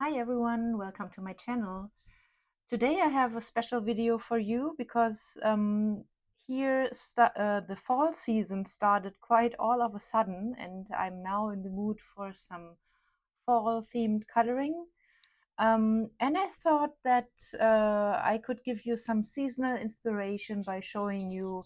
Hi everyone, welcome to my channel. Today I have a special video for you because the fall season started quite all of a sudden, and I'm now in the mood for some fall themed coloring. And I thought that I could give you some seasonal inspiration by showing you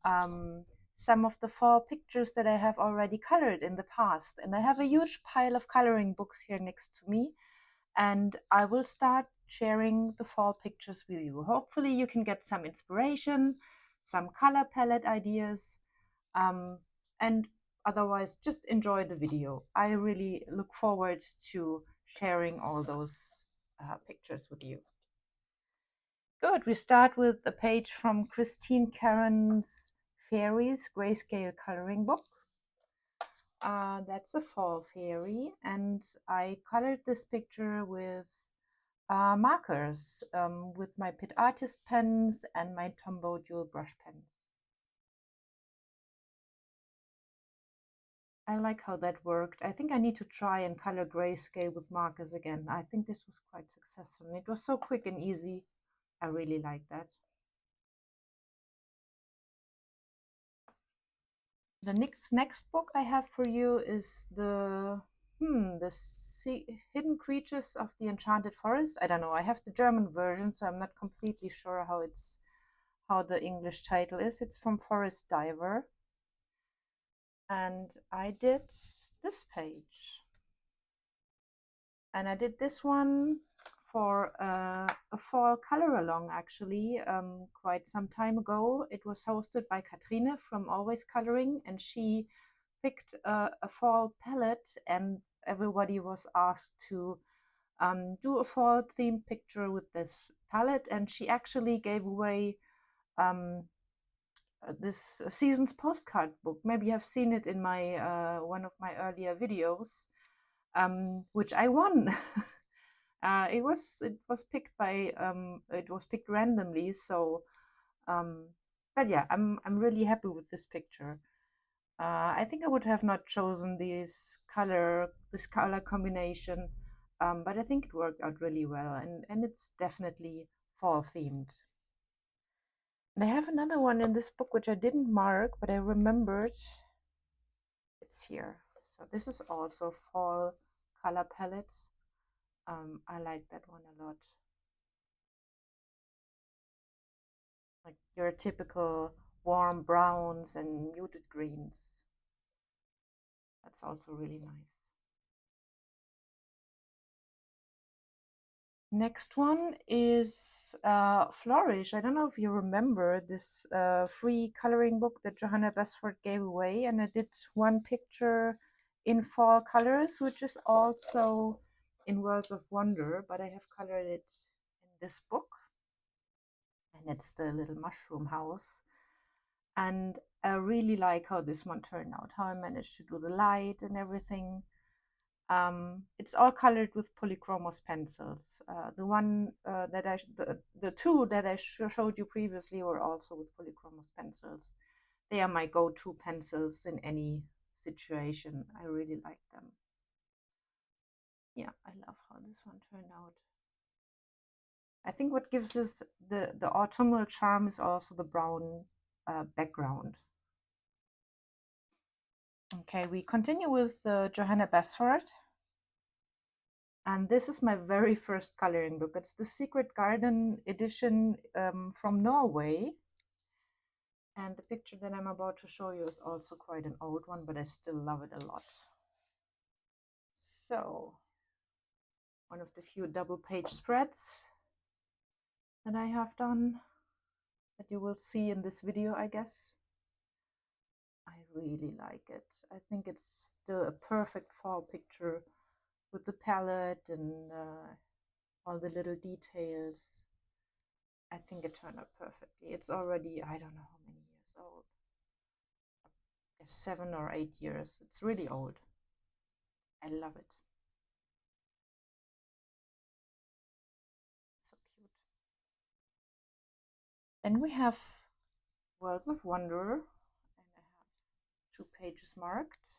some of the fall pictures that I have already colored in the past. And I have a huge pile of coloring books here next to me, and I will start sharing the fall pictures with you. Hopefully you can get some inspiration, some color palette ideas, and otherwise just enjoy the video. I really look forward to sharing all those pictures with you. Good, we start with a page from Christine Karron's Fairies Grayscale Coloring Book. That's a fall fairy, and I colored this picture with markers with my Pit Artist pens and my Tombow dual brush pens. I like how that worked. I think I need to try and color grayscale with markers again. I think this was quite successful. And it was so quick and easy. I really like that. The next book I have for you is the Hidden Creatures of the Enchanted Forest. I don't know. I have the German version, so I'm not completely sure how the English title is. It's from Forest Diver. And I did this page. And I did this one for a fall color along, actually, quite some time ago. It was hosted by Katrine from Always Coloring, and she picked a fall palette, and everybody was asked to do a fall themed picture with this palette. And she actually gave away this season's postcard book. Maybe you have seen it in my one of my earlier videos, which I won. It was picked by it was picked randomly. So, but yeah, I'm really happy with this picture. I think I would have not chosen this color combination, but I think it worked out really well, and it's definitely fall themed. And I have another one in this book which I didn't mark, but I remembered it's here. So this is also fall color palette. I like that one a lot. Like your typical warm browns and muted greens. That's also really nice. Next one is Flourish. I don't know if you remember this free coloring book that Johanna Basford gave away, and I did one picture in fall colors, which is also in Worlds of Wonder, but I have colored it in this book, and it's the little mushroom house. And I really like how this one turned out, how I managed to do the light and everything. It's all colored with polychromos pencils. The two that I showed you previously were also with polychromos pencils. They are my go-to pencils in any situation. I really like them. Yeah, I love how this one turned out. I think what gives us the autumnal charm is also the brown background. Okay, we continue with Johanna Basford. And this is my very first coloring book. It's the Secret Garden edition from Norway. And the picture that I'm about to show you is also quite an old one, but I still love it a lot. So, one of the few double page spreads that I have done that you will see in this video, I guess. I really like it. I think it's still a perfect fall picture with the palette and all the little details. I think it turned out perfectly. It's already, I don't know how many years old. I guess 7 or 8 years. It's really old. I love it. So cute. Then we have Worlds of Wonder, and I have 2 pages marked.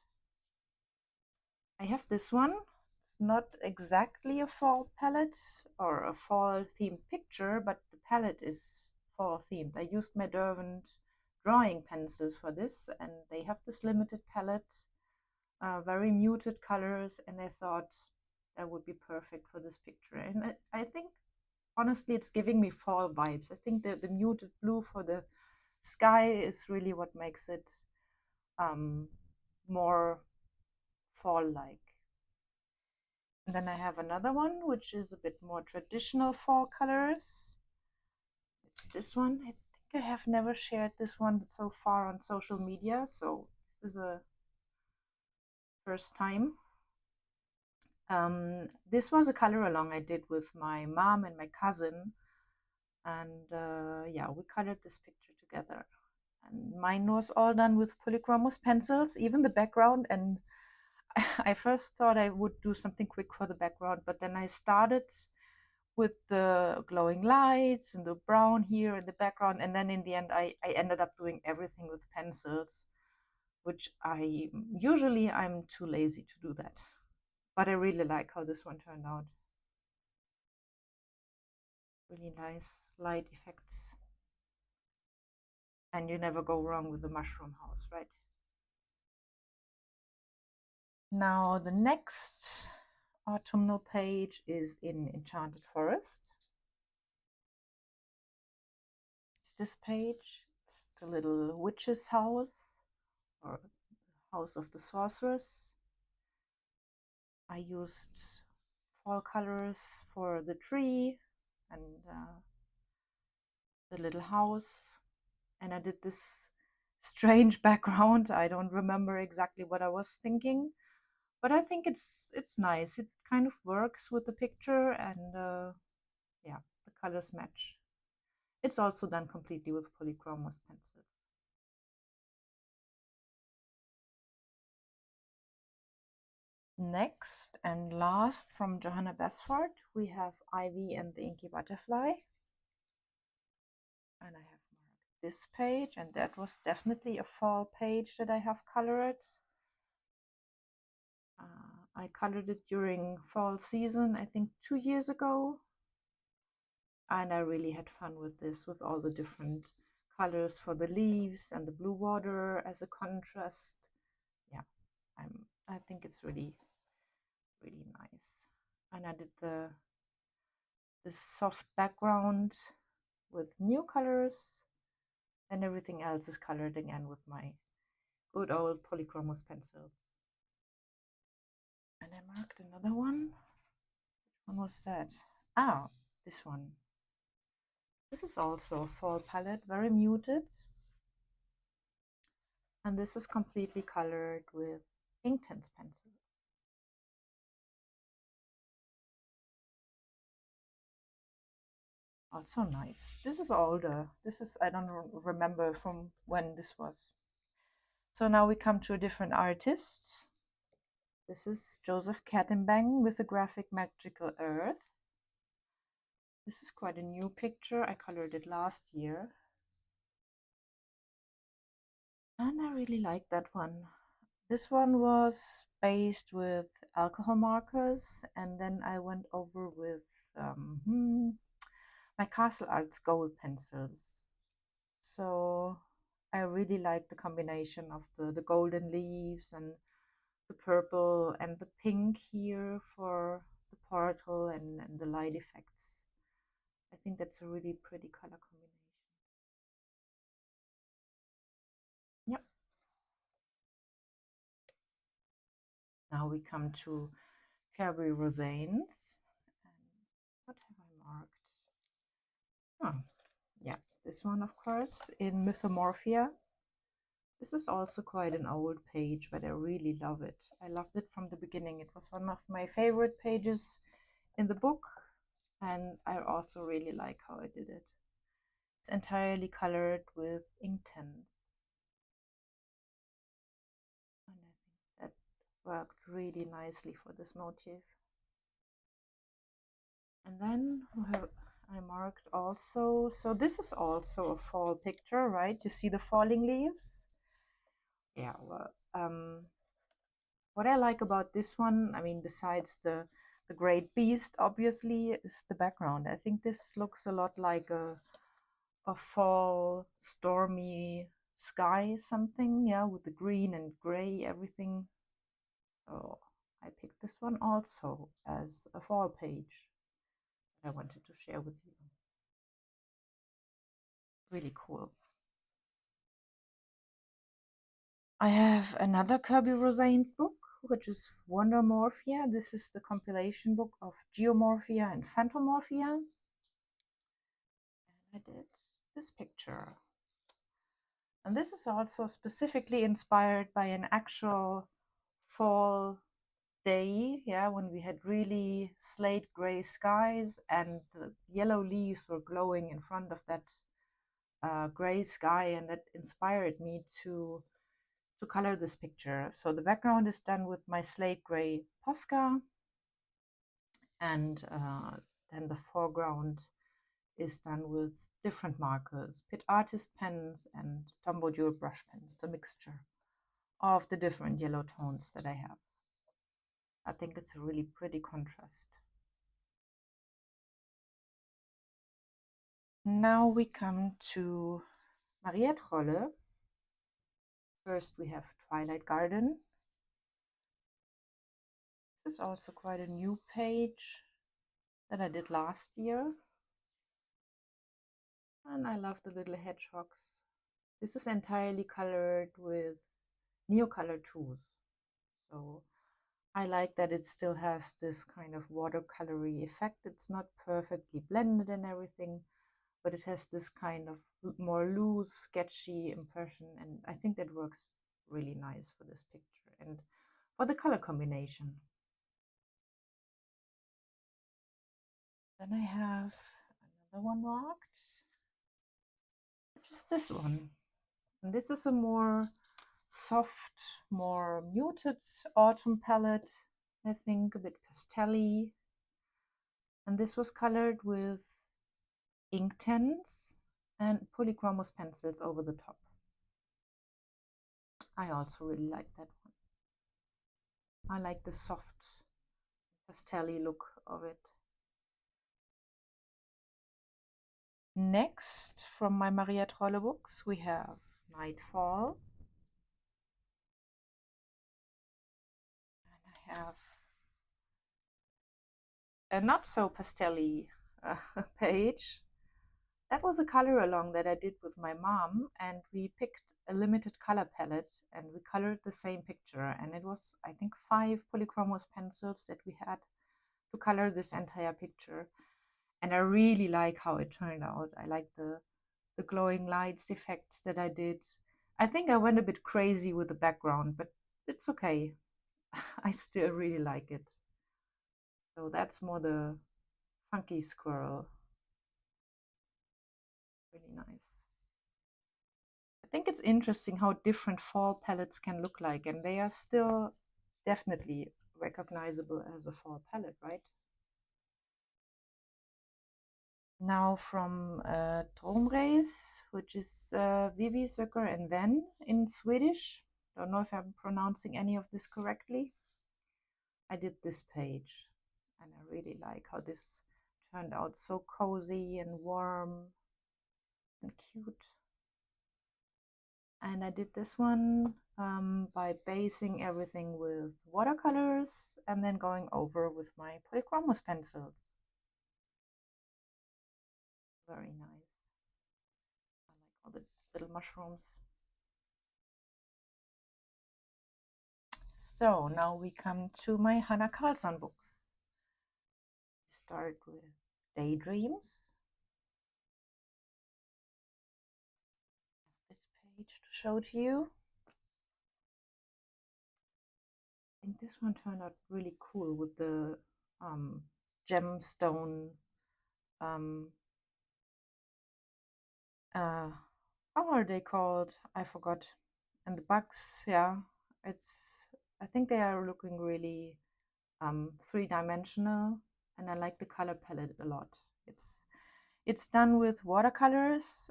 I have this one. It's not exactly a fall palette or a fall themed picture, but the palette is fall themed. I used my Derwent drawing pencils for this, and they have this limited palette, very muted colors, and I thought that would be perfect for this picture. And I think honestly it's giving me fall vibes. I think the muted blue for the sky is really what makes it more fall-like. And then I have another one which is a bit more traditional fall colors. It's this one. I think I have never shared this one so far on social media, so this is a first time. This was a color along I did with my mom and my cousin, and yeah, we colored this picture together. And mine was all done with polychromos pencils, even the background. And I first thought I would do something quick for the background, but then I started with the glowing lights and the brown here in the background, and then in the end I ended up doing everything with pencils, which I'm too lazy to do that. But I really like how this one turned out. Really nice light effects. And you never go wrong with the mushroom house, right? Now the next autumnal page is in Enchanted Forest. It's this page. It's the little witch's house, or house of the sorceress. I used fall colors for the tree and the little house, and I did this strange background. I don't remember exactly what I was thinking, but I think it's nice. It kind of works with the picture, and yeah, the colors match. It's also done completely with polychromos pencils. Next and last from Johanna Basford, we have Ivy and the Inky Butterfly. And I have marked this page, and that was definitely a fall page that I have colored. I colored it during fall season, I think 2 years ago. And I really had fun with this, with all the different colors for the leaves and the blue water as a contrast. Yeah, I think it's really, really nice. And I did this soft background with new colors, and everything else is colored again with my good old polychromos pencils. And I marked another one. Which one was that? Ah, this one. This is also a fall palette, very muted. And this is completely colored with Inktense pencils. Also nice. This is older. I don't remember from when this was. So now we come to a different artist. This is Joseph Catimbang with the graphic Magical Earth. This is quite a new picture. I colored it last year. And I really like that one. This one was based with alcohol markers, and then I went over with my Castle Arts gold pencils. So I really like the combination of the golden leaves and the purple and the pink here for the portal and the light effects. I think that's a really pretty color combination. Yep. Now we come to Kerby Rosanes. And what have I marked? Oh, yeah, this one, of course, in Mythomorphia. This is also quite an old page, but I really love it. I loved it from the beginning. It was one of my favorite pages in the book, and I also really like how I did it. It's entirely colored with Inktense. And I think that worked really nicely for this motif. And then I marked also, so this is also a fall picture, right? You see the falling leaves? Yeah, well, What I like about this one, I mean, besides the great beast, obviously, is the background. I think this looks a lot like a fall stormy sky something, yeah, with the green and gray everything. So I picked this one also as a fall page that I wanted to share with you. Really cool. I have another Kerby Rosanes book, which is Wondermorphia. This is the compilation book of geomorphia and phantomorphia. And I did this picture. And this is also specifically inspired by an actual fall day, yeah, when we had really slate gray skies and the yellow leaves were glowing in front of that gray sky, and that inspired me to color this picture. So the background is done with my slate gray Posca, and then the foreground is done with different markers, Pit Artist pens and Tombow Jewel brush pens, a mixture of the different yellow tones that I have. I think it's a really pretty contrast. Now we come to Maria Trolle. First we have Twilight Garden. This is also quite a new page that I did last year. And I love the little hedgehogs. This is entirely colored with Neocolor tools. So I like that it still has this kind of watercolory effect. It's not perfectly blended and everything, but it has this kind of more loose, sketchy impression. And I think that works really nice for this picture and for the color combination. Then I have another one marked, which is this one. And this is a more soft, more muted autumn palette, I think, a bit pastel-y. And this was colored with Inktense and polychromos pencils over the top. I also really like that one. I like the soft pastel-y look of it. Next, from my Maria Trolle books, we have Nightfall. And I have a not so pastel-y page. That was a color along that I did with my mom, and we picked a limited color palette and we colored the same picture. And it was, I think, 5 polychromos pencils that we had to color this entire picture. And I really like how it turned out. I like the glowing lights effects that I did. I think I went a bit crazy with the background, but it's okay. I still really like it. So that's more the funky squirrel. Really nice. I think it's interesting how different fall palettes can look like, and they are still definitely recognizable as a fall palette, right? Now from Droomreis, which is Vivi Söder and Ven in Swedish. Don't know if I'm pronouncing any of this correctly. I did this page, and I really like how this turned out, so cozy and warm and cute. And I did this one by basing everything with watercolors and then going over with my polychromos pencils. Very nice. I like all the little mushrooms. So now we come to my Hanna Karlzon books. Start with Daydreams. This page to show to you. I think this one turned out really cool with the gemstone how are they called? I forgot. And the bugs, yeah, it's, I think they are looking really three-dimensional, and I like the color palette a lot. It's done with watercolors.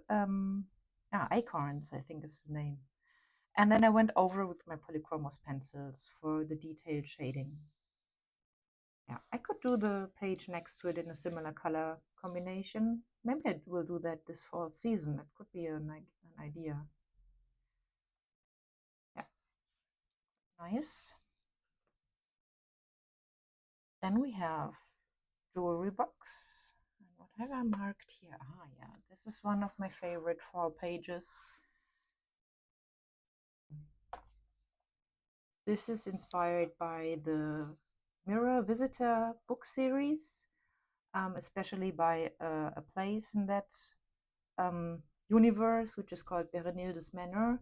Acorns, I think is the name. And then I went over with my polychromos pencils for the detailed shading. Yeah, I could do the page next to it in a similar color combination. Maybe I will do that this fall season. That could be an idea. Yeah, nice. Then we have jewelry box. And what have I marked here? Ah, yeah, this is one of my favorite fall pages. This is inspired by the Mirror Visitor book series, especially by a place in that universe, which is called Berenilde's Manor.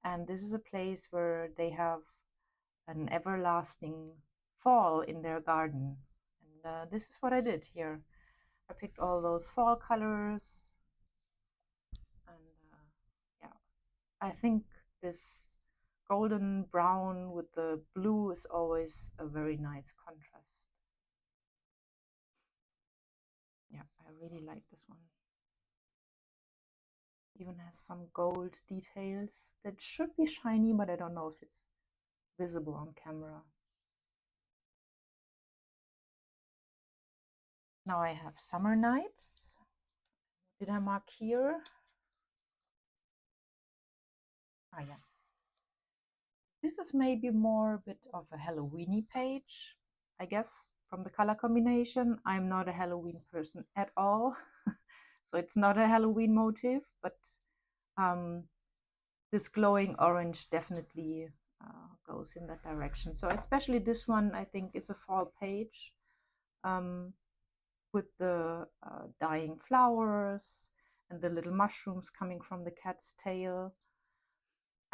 And this is a place where they have an everlasting fall in their garden. And this is what I did here. I picked all those fall colors, and yeah, I think this golden brown with the blue is always a very nice contrast. Yeah, I really like this one. Even has some gold details that should be shiny, but I don't know if it's visible on camera. Now I have summer nights. Did I mark here? Ah, yeah. This is maybe more a bit of a Halloweeny page, I guess, from the color combination. I'm not a Halloween person at all, so it's not a Halloween motif, but this glowing orange definitely goes in that direction. So especially this one, I think, is a fall page with the dying flowers and the little mushrooms coming from the cat's tail.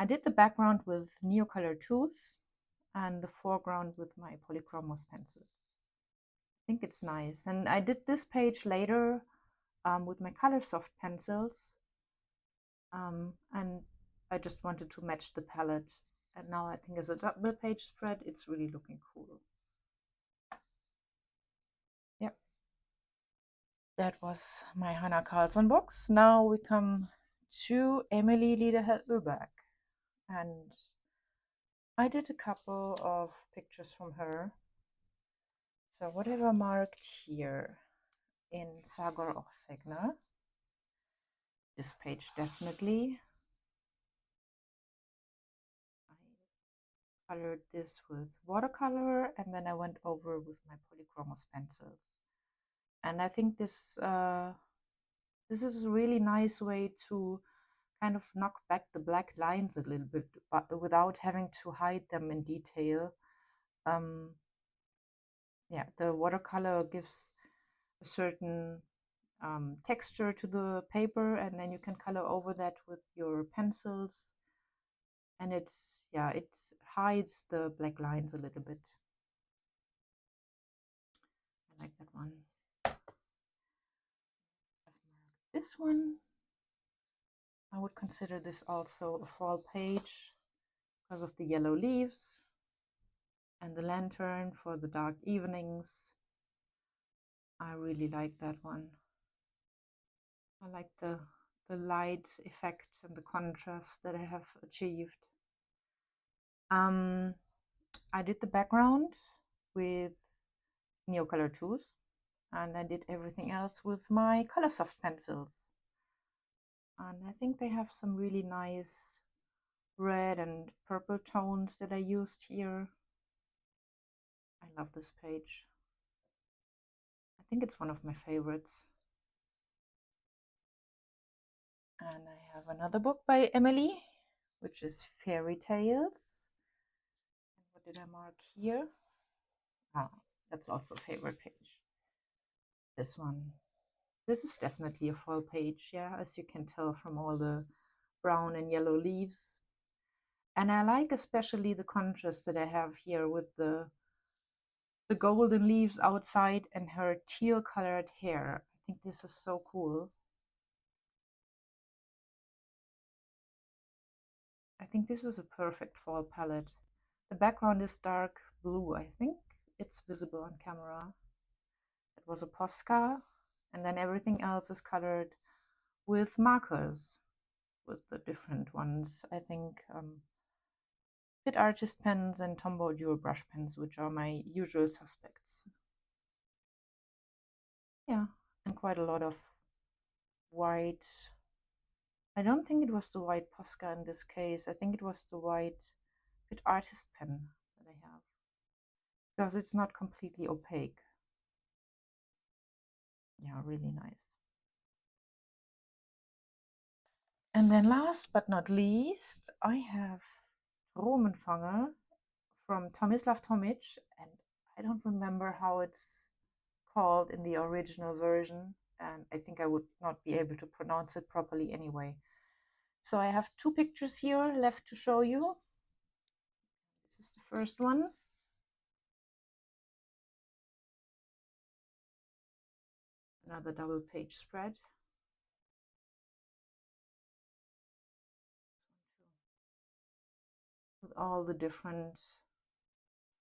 I did the background with Neocolor tools and the foreground with my polychromos pencils. I think it's nice. And I did this page later with my Colorsoft pencils. And I just wanted to match the palette. And now I think as a double page spread, it's really looking cool. Yep. That was my Hanna Karlzon box. Now we come to Emily Liederheld-Öberg. And I did a couple of pictures from her. So whatever marked here in Sagar Othegna, this page definitely. I colored this with watercolor and then I went over with my polychromos pencils. And I think this is a really nice way to kind of knock back the black lines a little bit, but without having to hide them in detail. Yeah, the watercolor gives a certain texture to the paper, and then you can color over that with your pencils, and it hides the black lines a little bit. I like that one. This one, I would consider this also a fall page because of the yellow leaves and the lantern for the dark evenings. I really like that one. I like the light effects and the contrast that I have achieved. I did the background with Neocolor tools, and I did everything else with my Colorsoft pencils. And I think they have some really nice red and purple tones that I used here. I love this page. I think it's one of my favorites. And I have another book by Emily, which is Fairy Tales. And what did I mark here? Ah, that's also a favorite page. This one. This is definitely a fall page, yeah, as you can tell from all the brown and yellow leaves. And I like especially the contrast that I have here with the golden leaves outside and her teal colored hair. I think this is so cool. I think this is a perfect fall palette. The background is dark blue. I think it's visible on camera. It was a Posca, and then everything else is colored with markers, with the different ones. I think Fit Artist pens and Tombow Dual Brush pens, which are my usual suspects. Yeah, and quite a lot of white. I don't think it was the white Posca in this case. I think it was the white Fit Artist pen that I have, because it's not completely opaque. Yeah, really nice. And then last but not least, I have Romenfanger from Tomislav Tomic, and I don't remember how it's called in the original version, and I think I would not be able to pronounce it properly anyway. So I have two pictures here left to show you. This is the first one. Another double page spread. With all the different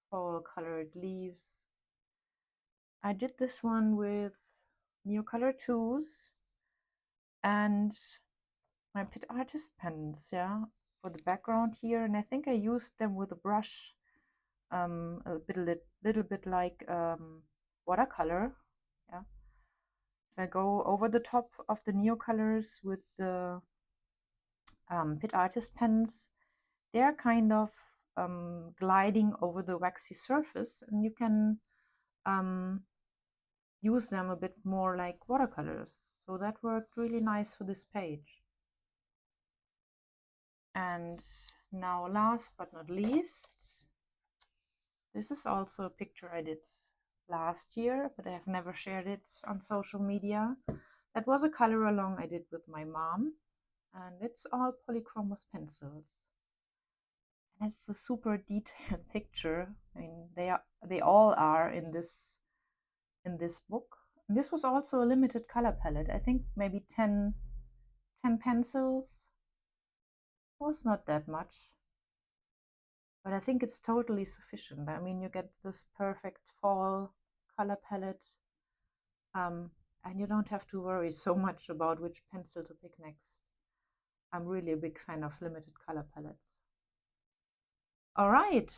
fall colored leaves. I did this one with Neocolor 2s and my Pit Artist pens, yeah, for the background here. And I think I used them with a brush, a little bit like watercolor, yeah. If I go over the top of the Neocolors with the Pit Artist pens, they're kind of gliding over the waxy surface, and you can use them a bit more like watercolors. So that worked really nice for this page. And now last but not least, this is also a picture I did last year, but I have never shared it on social media. That was a color along I did with my mom, and it's all polychromos pencils. And it's a super detailed picture. I mean, they all are in this book. And this was also a limited color palette. I think maybe 10 pencils. It was not that much, but I think it's totally sufficient. I mean, you get this perfect fall color palette, and you don't have to worry so much about which pencil to pick next. I'm really a big fan of limited color palettes. All right,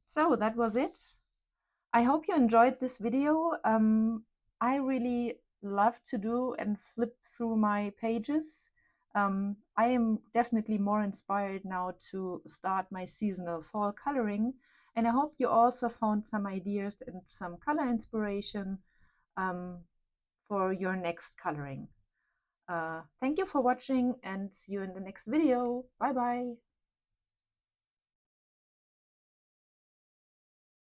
so that was it. I hope you enjoyed this video. I really love to do and flip through my pages. I am definitely more inspired now to start my seasonal fall coloring, and I hope you also found some ideas and some color inspiration for your next coloring. Thank you for watching, and see you in the next video. Bye bye.